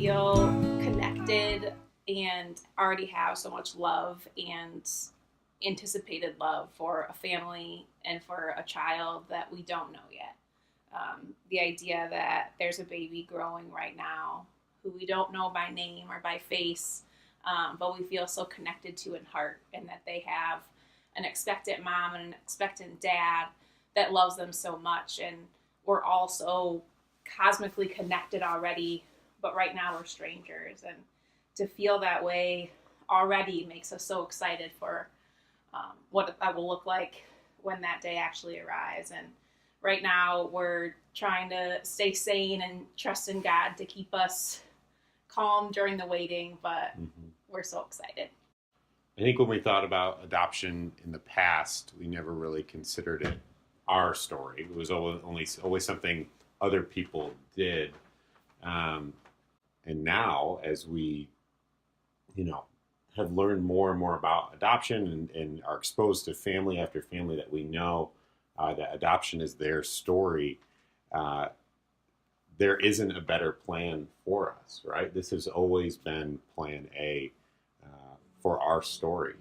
feel connected and already have so much love and anticipated love for a family and for a child that we don't know yet. The idea that there's a baby growing right now who we don't know by name or by face, but we feel so connected to in heart, and that they have an expectant mom and an expectant dad that loves them so much. And we're all so cosmically connected already, but right now we're strangers. And to feel that way already makes us so excited for what that will look like when that day actually arrives. And right now we're trying to stay sane and trust in God to keep us calm during the waiting, but we're so excited. I think when we thought about adoption in the past, we never really considered it our story. It was always something other people did. And now, as we, have learned more and more about adoption and are exposed to family after family that we know that adoption is their story, there isn't a better plan for us, right? This has always been plan A for our story.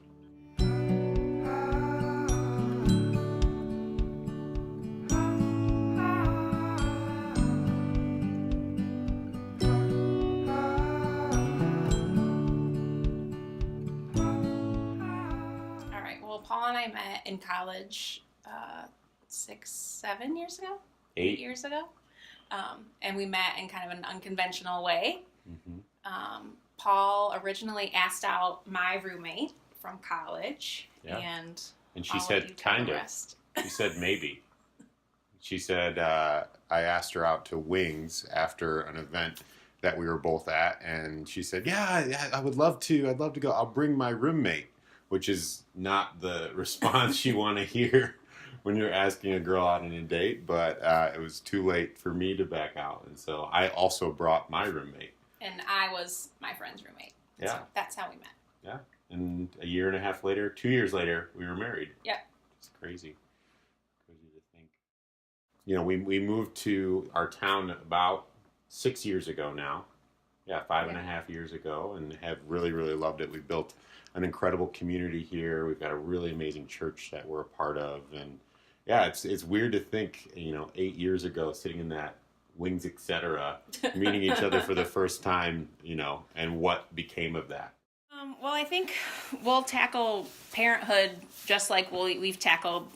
Paul and I met in college 7 years ago? 8 years ago. And we met in kind of an unconventional way. Paul originally asked out my roommate from college. Yeah. And she said kind of. She said maybe. She said, I asked her out to Wings after an event that we were both at. And she said, yeah, I would love to. I'd love to go. I'll bring my roommate. Which is not the response you want to hear when you're asking a girl out on a date, but it was too late for me to back out, and so I also brought my roommate. And I was my friend's roommate. Yeah. So that's how we met. Yeah, and a year and a half later, 2 years later, we were married. Yep. It's crazy to think. We moved to our town about 6 years ago now. Yeah, 5.5 years ago, and have really, really loved it. We built an incredible community here. We've got a really amazing church that we're a part of, and yeah, it's weird to think, 8 years ago, sitting in that Wings, etc., meeting each other for the first time, and what became of that. Well, I think we'll tackle parenthood just like we've tackled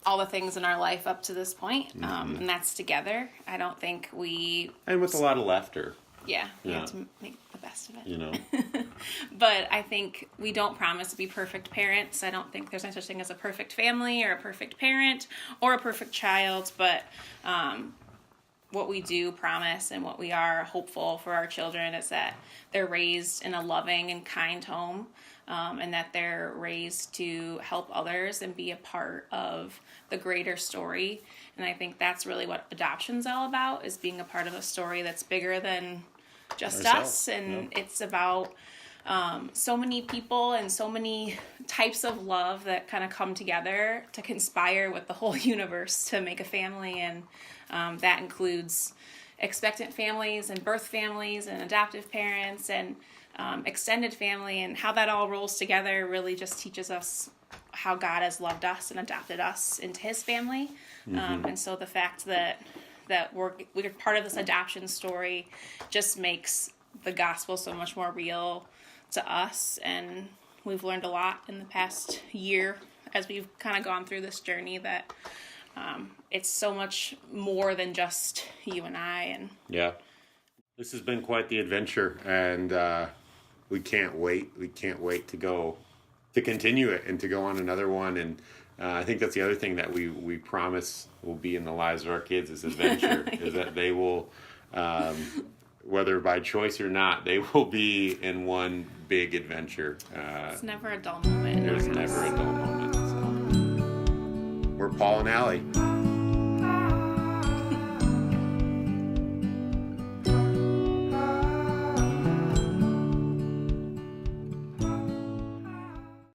all the things in our life up to this point, and that's together. I don't think and with a lot of laughter. Yeah, we have to make the best of it. But I think we don't promise to be perfect parents. I don't think there's any such thing as a perfect family or a perfect parent or a perfect child. But what we do promise and what we are hopeful for our children is that they're raised in a loving and kind home, and that they're raised to help others and be a part of the greater story. And I think that's really what adoption's all about, is being a part of a story that's bigger than just us. And it's about so many people and so many types of love that kind of come together to conspire with the whole universe to make a family. And that includes expectant families and birth families and adoptive parents and extended family, and how that all rolls together really just teaches us how God has loved us and adopted us into his family. And so the fact that we're part of this adoption story just makes the gospel so much more real to us. And we've learned a lot in the past year as we've kind of gone through this journey, that it's so much more than just you and I. And yeah, this has been quite the adventure, and we can't wait. We can't wait to continue it and to go on another one. And I think that's the other thing that we promise will be in the lives of our kids is adventure, is that they will, whether by choice or not, they will be in one big adventure. It's never a dull moment. There's never a dull moment. So. We're Paul and Allie.